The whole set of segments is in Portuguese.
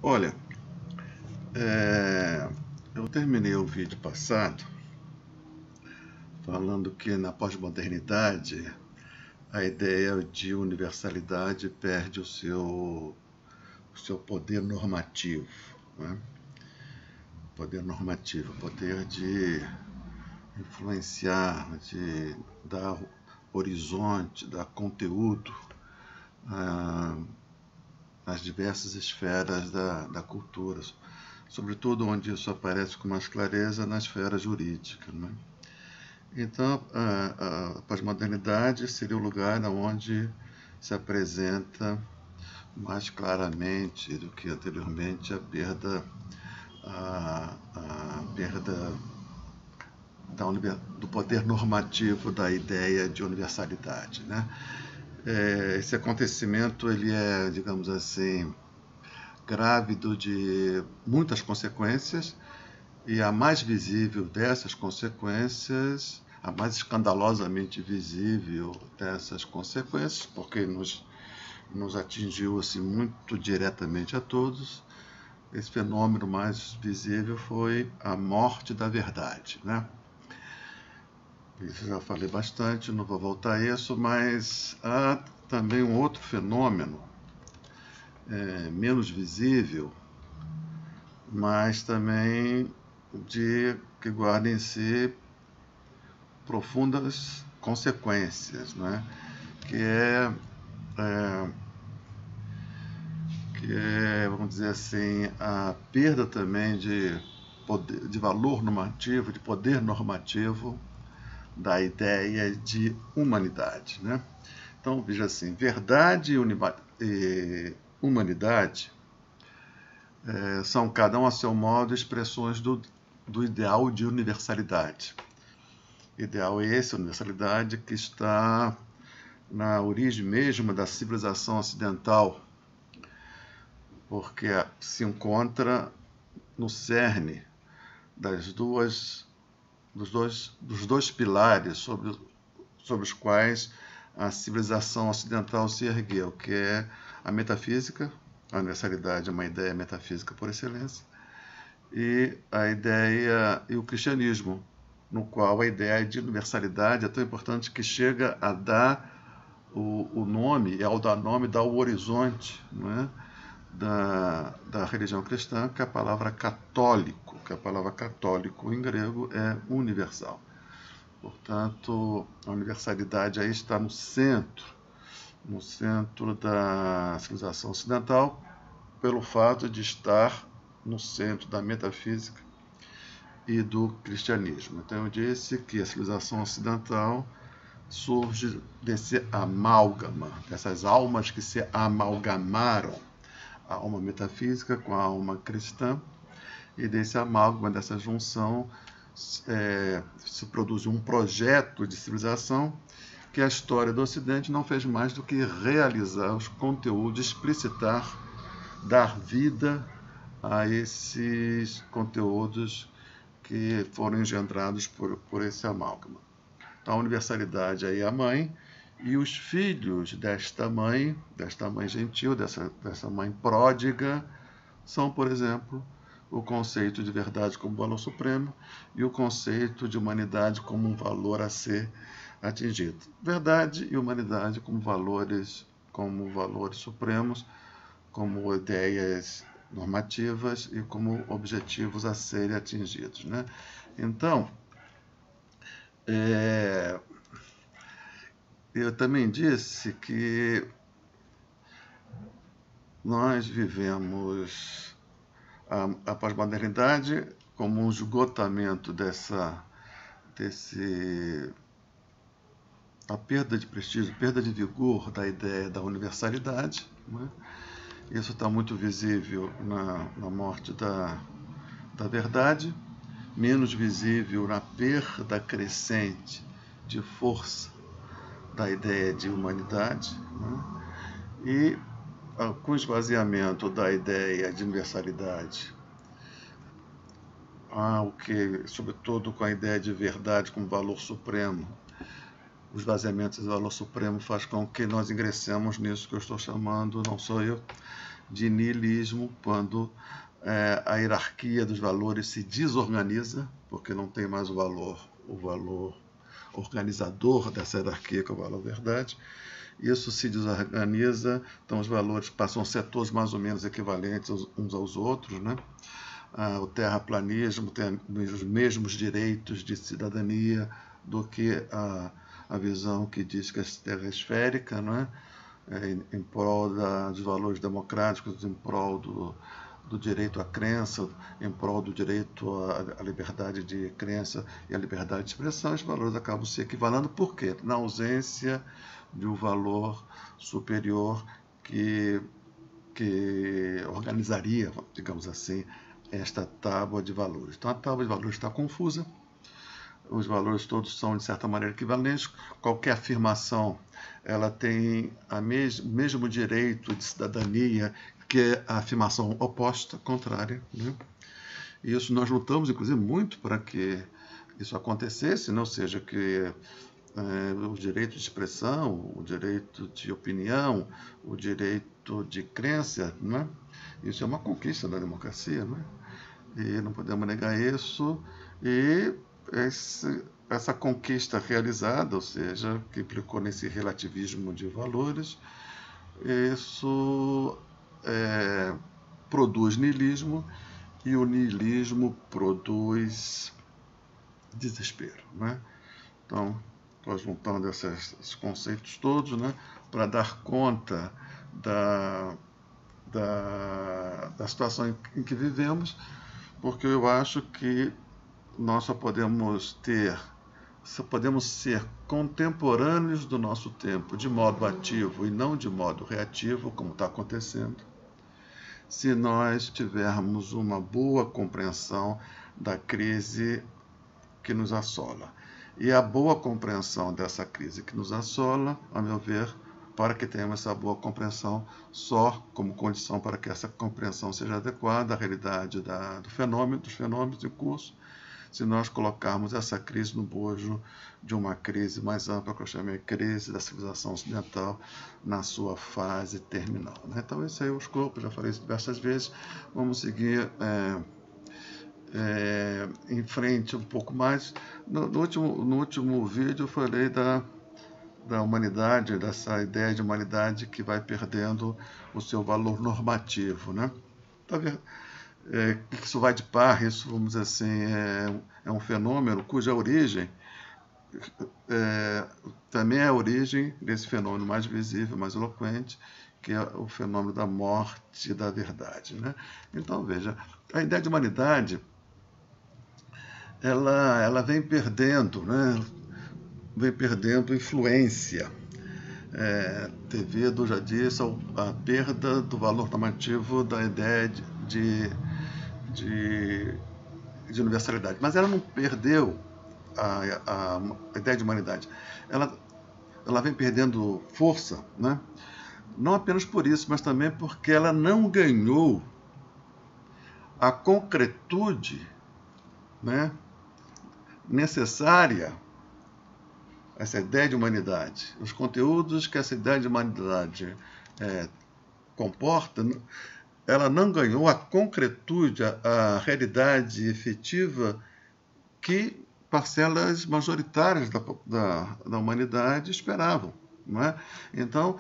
Olha, eu terminei o vídeo passado falando que na pós-modernidade a ideia de universalidade perde o seu poder normativo, né? Poder normativo, poder de influenciar, de dar horizonte, dar conteúdo nas diversas esferas da cultura, sobretudo onde isso aparece com mais clareza na esfera jurídica, né? Então, a pós-modernidade seria o lugar onde se apresenta mais claramente do que anteriormente a perda do poder normativo da ideia de universalidade, né? Esse acontecimento ele é, digamos assim, grávido de muitas consequências, e a mais visível dessas consequências, a mais escandalosamente visível dessas consequências, porque nos atingiu assim, muito diretamente a todos, esse fenômeno mais visível foi a morte da verdade, né? Isso eu já falei bastante, não vou voltar a isso, mas há também um outro fenômeno, menos visível, mas também que guarda em si profundas consequências, né? que é, vamos dizer assim, a perda também de valor normativo, de poder normativo da ideia de humanidade, né? Então, veja assim, verdade e humanidade são, cada um a seu modo, expressões do ideal de universalidade. Ideal é esse, a universalidade, que está na origem mesmo da civilização ocidental, porque se encontra no cerne dos dois pilares sobre os quais a civilização ocidental se ergueu, que é a metafísica. A universalidade é uma ideia metafísica por excelência, e a ideia e o cristianismo, no qual a ideia de universalidade é tão importante que chega a dar o nome, e ao dar nome dá o horizonte, não é? da religião cristã, que é a palavra católico, que a palavra católico em grego é universal. Portanto, a universalidade aí está no centro da civilização ocidental, pelo fato de estar no centro da metafísica e do cristianismo. Então eu disse que a civilização ocidental surge desse amálgama, dessas almas que se amalgamaram, a alma metafísica com a alma cristã, e desse amálgama, dessa junção, se produziu um projeto de civilização que a história do Ocidente não fez mais do que realizar os conteúdos, explicitar, dar vida a esses conteúdos que foram engendrados por esse amálgama. Então, a universalidade aí é a mãe, e os filhos desta mãe gentil, dessa mãe pródiga, são, por exemplo, o conceito de verdade como valor supremo e o conceito de humanidade como um valor a ser atingido. Verdade e humanidade como valores supremos, como ideias normativas e como objetivos a serem atingidos, né? Então, eu também disse que nós vivemos a pós-modernidade como um esgotamento a perda de prestígio, perda de vigor da ideia da universalidade, né? Isso está muito visível na morte da verdade, menos visível na perda crescente de força da ideia de humanidade, né? E com o esvaziamento da ideia de universalidade, sobretudo com a ideia de verdade como valor supremo, o esvaziamento desse valor supremo faz com que nós ingressemos nisso que eu estou chamando, não sou eu, de niilismo, quando a hierarquia dos valores se desorganiza, porque não tem mais o valor organizador dessa hierarquia, que é o valor verdade. Isso se desorganiza, então os valores passam a ser todos mais ou menos equivalentes uns aos outros, né? O terraplanismo tem os mesmos direitos de cidadania do que a visão que diz que a Terra é esférica, não é? Em prol dos valores democráticos, em prol do direito à crença, em prol do direito à liberdade de crença e à liberdade de expressão, os valores acabam se equivalendo. Por quê? Na ausência de um valor superior que organizaria, digamos assim, esta tábua de valores. Então a tábua de valores está confusa, os valores todos são de certa maneira equivalentes, qualquer afirmação ela tem o mesmo direito de cidadania que a afirmação oposta, contrária, né? E isso nós lutamos, inclusive, muito para que isso acontecesse, ou seja, que o direito de expressão, o direito de opinião, o direito de crença, né? Isso é uma conquista da democracia, né? E não podemos negar isso. E essa conquista realizada, ou seja, que implicou nesse relativismo de valores, isso produz niilismo, e o niilismo produz desespero, né? Então, estou juntando esses conceitos todos, né, para dar conta da situação em que vivemos, porque eu acho que nós só podemos ser contemporâneos do nosso tempo de modo ativo e não de modo reativo, como está acontecendo, se nós tivermos uma boa compreensão da crise que nos assola. E a boa compreensão dessa crise que nos assola, a meu ver, para que tenhamos essa boa compreensão, só como condição para que essa compreensão seja adequada à realidade dos fenômenos em curso, se nós colocarmos essa crise no bojo de uma crise mais ampla, que eu chamei de crise da civilização ocidental na sua fase terminal, né? Então, esse aí é o escopo, já falei isso diversas vezes. Vamos seguir em frente um pouco mais. No último vídeo eu falei da humanidade, dessa ideia de humanidade que vai perdendo o seu valor normativo, né? Tá vendo? Isso vai de par, isso, vamos dizer assim, é um fenômeno cuja origem também é a origem desse fenômeno mais visível, mais eloquente, que é o fenômeno da morte da verdade, né? Então, veja, a ideia de humanidade ela vem perdendo, né? Vem perdendo influência devido, já disse, à perda do valor normativo da ideia de universalidade. Mas ela não perdeu a ideia de humanidade. Ela vem perdendo força, né? Não apenas por isso, mas também porque ela não ganhou a concretude, né, necessária a essa ideia de humanidade. Os conteúdos que essa ideia de humanidade comporta, ela não ganhou a concretude, a realidade efetiva que parcelas majoritárias da humanidade esperavam, não é? Então,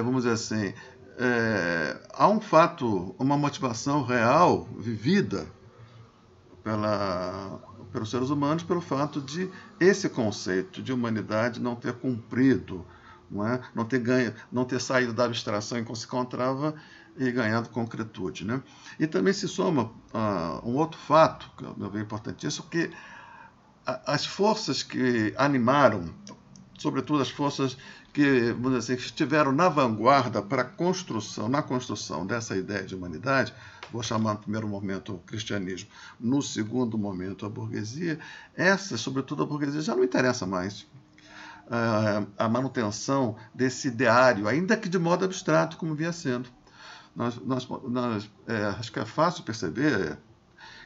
vamos dizer assim, há um fato, uma motivação real, vivida pelos seres humanos, pelo fato de esse conceito de humanidade não ter cumprido, não é? Não ter saído da abstração em que se encontrava e ganhado concretude, né? E também se soma um outro fato, que eu vejo importantíssimo, que as forças que animaram, sobretudo as forças que, vamos dizer assim, estiveram na vanguarda na construção dessa ideia de humanidade, vou chamar no primeiro momento o cristianismo, no segundo momento a burguesia, sobretudo a burguesia, já não interessa mais a manutenção desse ideário, ainda que de modo abstrato, como vinha sendo. Acho que é fácil perceber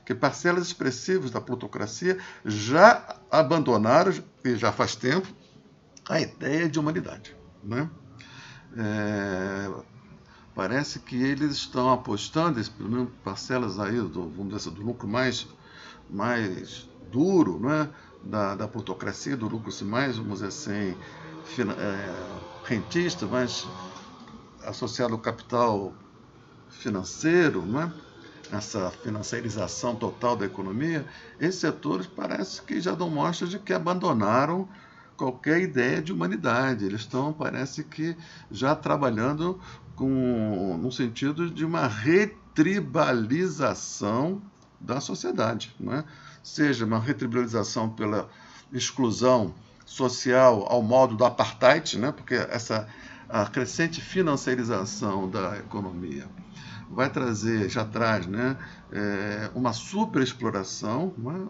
que parcelas expressivas da plutocracia já abandonaram, e já faz tempo, a ideia de humanidade, né? parece que eles estão apostando, pelo menos parcelas aí vamos dizer assim, do lucro mais duro, não é? da plutocracia, do lucro assim, mais, vamos dizer assim, rentista, mais associado ao capital financeiro, não é? Essa financiarização total da economia, esses setores parece que já dão mostras de que abandonaram qualquer ideia de humanidade. Eles estão, parece que, já trabalhando no sentido de uma retribalização da sociedade, não é? Seja uma retribalização pela exclusão social ao modo do apartheid, né? Porque a crescente financiarização da economia vai trazer, já traz, né, uma superexploração, né,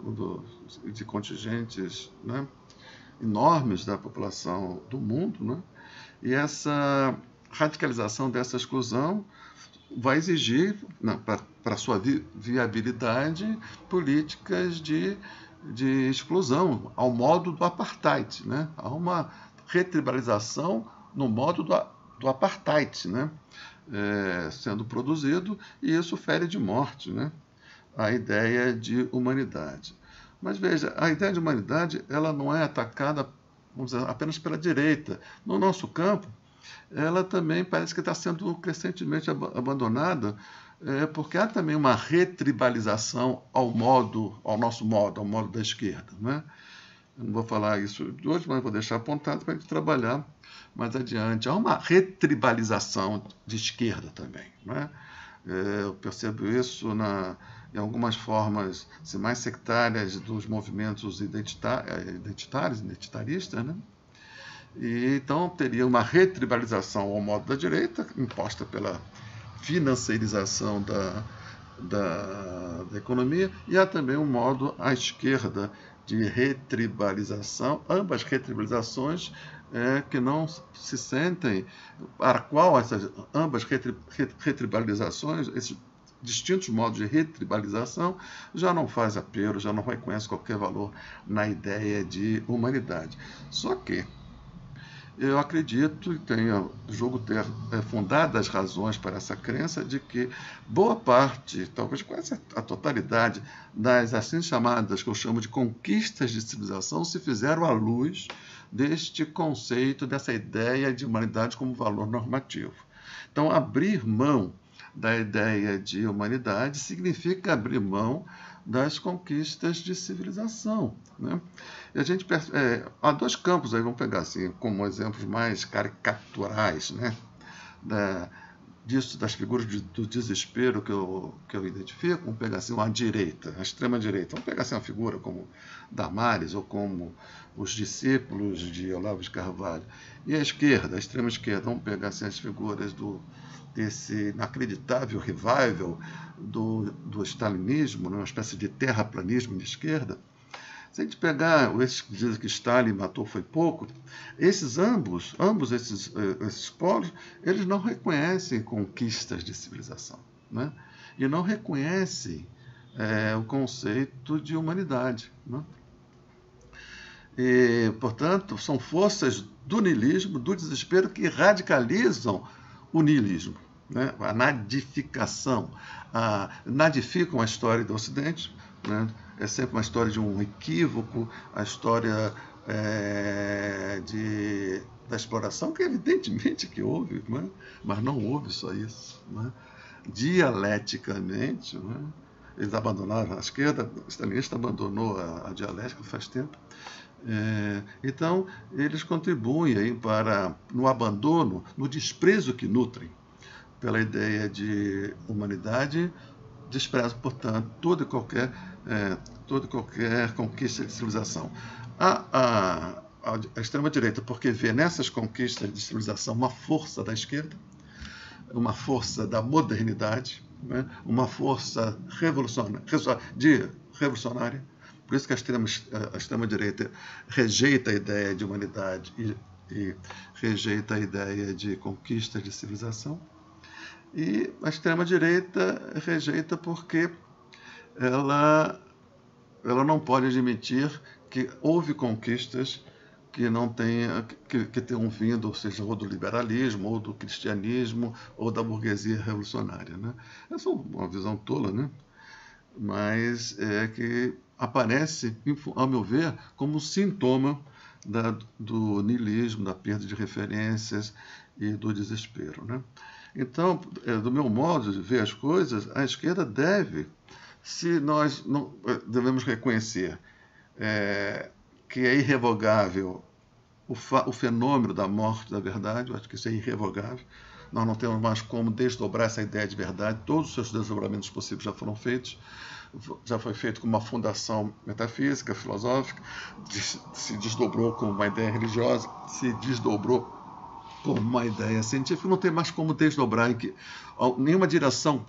de contingentes, né, enormes da população do mundo, né, e essa radicalização dessa exclusão vai exigir, para sua viabilidade, políticas de exclusão, ao modo do apartheid, né? Há uma retribalização no modo do apartheid, né? Sendo produzido, e isso fere de morte, né? A ideia de humanidade. Mas veja, a ideia de humanidade ela não é atacada, vamos dizer, apenas pela direita. No nosso campo, ela também parece que está sendo crescentemente abandonada, porque há também uma retribalização ao nosso modo, ao modo da esquerda, né? Eu não vou falar isso de hoje, mas vou deixar apontado para a gente trabalhar mais adiante. Há uma retribalização de esquerda também, né? Eu percebo isso em algumas formas assim, mais sectárias dos movimentos identitaristas, né? E então teria uma retribalização ao modo da direita, imposta pela financiarização da economia, e há também um modo à esquerda de retribalização, ambas retribalizações que não se sentem, para qual ambas retribalizações, esses distintos modos de retribalização, já não faz apelo, já não reconhece qualquer valor na ideia de humanidade. Só que eu acredito e julgo ter fundadas razões para essa crença de que boa parte, talvez quase a totalidade, das assim chamadas, que eu chamo de conquistas de civilização, se fizeram à luz deste conceito, dessa ideia de humanidade como valor normativo. Então, abrir mão da ideia de humanidade significa abrir mão das conquistas de civilização, né? E a gente há dois campos aí, vamos pegar assim como exemplos mais caricaturais, né, das figuras do desespero que eu identifico. Vamos pegar assim a direita, a extrema direita. Vamos pegar assim uma figura como Damares ou como os discípulos de Olavo de Carvalho. E a esquerda, a extrema esquerda, vamos pegar assim as figuras desse inacreditável revival do stalinismo, uma espécie de terraplanismo de esquerda. Se a gente pegar esses que dizem que Stalin matou foi pouco, ambos esses polos, eles não reconhecem conquistas de civilização, né? E não reconhecem o conceito de humanidade, né? E, portanto, são forças do niilismo, do desespero, que radicalizam o niilismo, né? A nadificação, nadificam a história do Ocidente, né? É sempre uma história de um equívoco, a história da exploração, que evidentemente que houve, né? Mas não houve só isso, né? Dialeticamente, né? Eles abandonaram a esquerda, o stalinista abandonou a dialética faz tempo. Então, eles contribuem aí no abandono, no desprezo que nutrem pela ideia de humanidade, desprezam, portanto, toda e qualquer conquista de civilização. A extrema-direita, porque vê nessas conquistas de civilização uma força da esquerda, uma força da modernidade, né? Uma força revolucionária. Por isso que a extrema-direita rejeita a ideia de humanidade e rejeita a ideia de conquista de civilização. E a extrema-direita rejeita porque ela não pode admitir que houve conquistas que não tenha, que tenham vindo, ou seja, ou do liberalismo, ou do cristianismo, ou da burguesia revolucionária, né? Essa é uma visão tola, né? Mas é que aparece, ao meu ver, como sintoma do niilismo, da perda de referências e do desespero, né? Então, do meu modo de ver as coisas, a esquerda deve, se nós não devemos reconhecer que é irrevogável o fenômeno da morte da verdade, eu acho que isso é irrevogável. Nós não temos mais como desdobrar essa ideia de verdade, todos os seus desdobramentos possíveis já foram feitos, já foi feito com uma fundação metafísica, filosófica, se desdobrou como uma ideia religiosa, se desdobrou como uma ideia científica, não tem mais como desdobrar nenhuma direção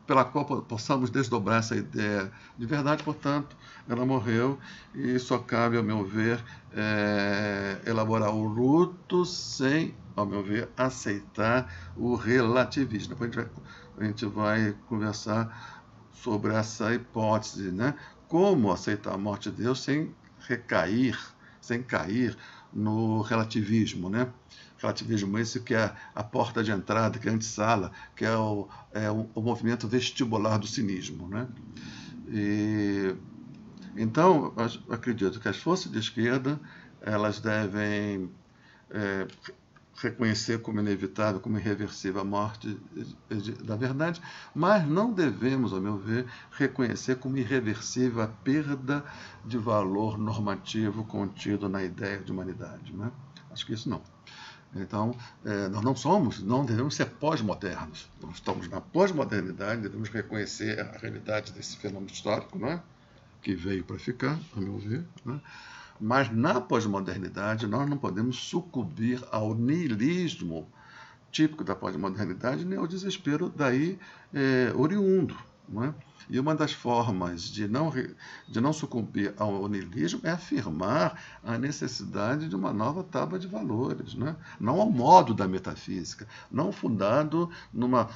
pela qual possamos desdobrar essa ideia de verdade, portanto, ela morreu e só cabe, ao meu ver, elaborar o luto sem, ao meu ver, aceitar o relativismo. Depois a gente vai conversar sobre essa hipótese, né? Como aceitar a morte de Deus sem cair no relativismo, né? Relativismo esse que é a porta de entrada, que é a antessala, que é o movimento vestibular do cinismo, né? Então, eu acredito que as forças de esquerda, elas devem reconhecer como inevitável, como irreversível a morte da verdade, mas não devemos, ao meu ver, reconhecer como irreversível a perda de valor normativo contido na ideia de humanidade, né? Acho que isso não. Então, nós não devemos ser pós-modernos. Nós estamos na pós-modernidade, devemos reconhecer a realidade desse fenômeno histórico, né? Que veio para ficar, a meu ver, né? Mas na pós-modernidade nós não podemos sucumbir ao niilismo típico da pós-modernidade, nem ao desespero daí oriundo, não é? E uma das formas de não sucumbir ao niilismo é afirmar a necessidade de uma nova tábua de valores, né? Não ao modo da metafísica, não fundado numa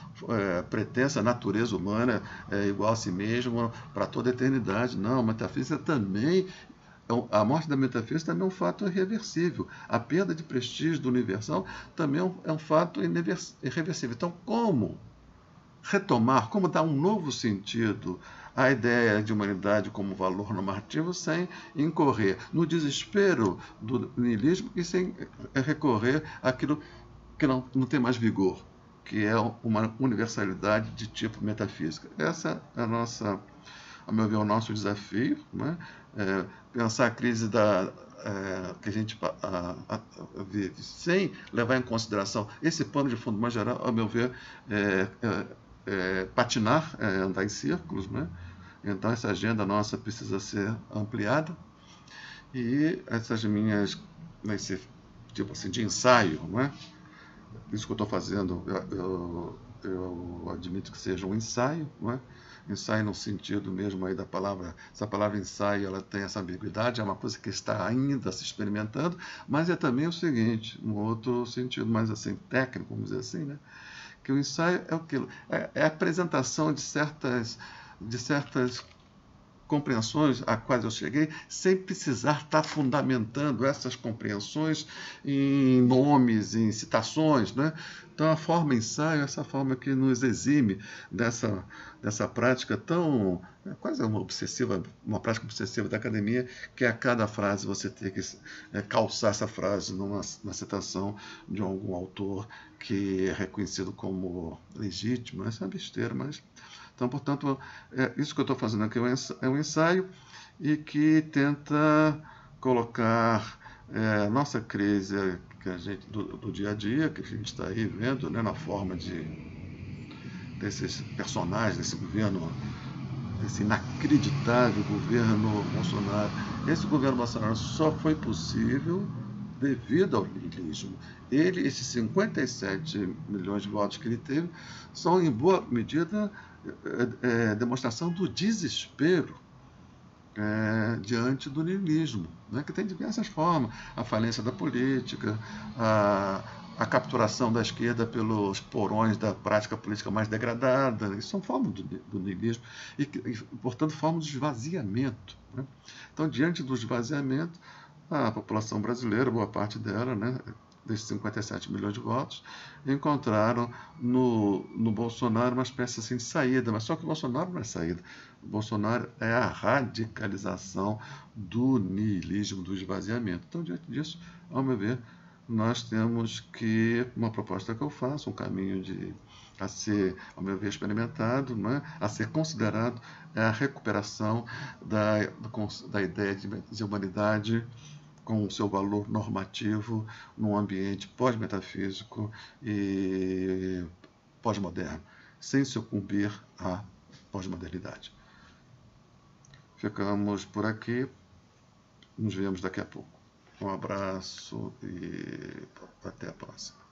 pretensa natureza humana igual a si mesmo para toda a eternidade. Não, a metafísica também. A morte da metafísica também é um fato irreversível. A perda de prestígio do universal também é um fato irreversível. Então, como retomar, como dar um novo sentido à ideia de humanidade como valor normativo sem incorrer no desespero do niilismo e sem recorrer àquilo que não tem mais vigor, que é uma universalidade de tipo metafísica. Essa é a meu ver, o nosso desafio, né? Pensar a crise que a gente vive sem levar em consideração esse pano de fundo mais geral, ao meu ver, patinar, andar em círculos, né? Então essa agenda nossa precisa ser ampliada e essas minhas, nesse tipo assim, de ensaio, não é? Isso que eu estou fazendo, eu admito que seja um ensaio, não é? Ensaio no sentido mesmo aí da palavra, essa palavra ensaio, ela tem essa ambiguidade, é uma coisa que está ainda se experimentando, mas é também o seguinte, um outro sentido mais assim, técnico, vamos dizer assim, né? Que o ensaio é aquilo, é a apresentação de certas compreensões a quais eu cheguei, sem precisar estar fundamentando essas compreensões em nomes, em citações, né? Então, a forma ensaio é essa forma que nos exime dessa prática tão, quase uma prática obsessiva da academia, que a cada frase você tem que calçar essa frase na citação de algum autor que é reconhecido como legítimo. Essa é uma besteira, mas... Então, portanto, isso que eu estou fazendo aqui é um ensaio e que tenta colocar a nossa crise que a gente, do dia a dia, que a gente está aí vendo, né, na forma desses personagens, desse governo, desse inacreditável governo Bolsonaro. Esse governo Bolsonaro só foi possível devido ao niilismo. Esses 57 milhões de votos que ele teve, são, em boa medida, demonstração do desespero diante do niilismo, né, que tem diversas formas. A falência da política, a capturação da esquerda pelos porões da prática política mais degradada, isso são formas do niilismo e, portanto, formas de esvaziamento, né? Então, diante do esvaziamento, a população brasileira, boa parte dela, né, desses 57 milhões de votos, encontraram no Bolsonaro uma espécie assim, de saída, mas só que o Bolsonaro não é saída. O Bolsonaro é a radicalização do niilismo, do esvaziamento. Então, diante disso, ao meu ver, nós temos que, uma proposta que eu faço, um caminho a ser, ao meu ver, experimentado, né, a ser considerado, é a recuperação da ideia de humanidade com o seu valor normativo num ambiente pós-metafísico e pós-moderno, sem sucumbir à pós-modernidade. Ficamos por aqui, nos vemos daqui a pouco. Um abraço e até a próxima.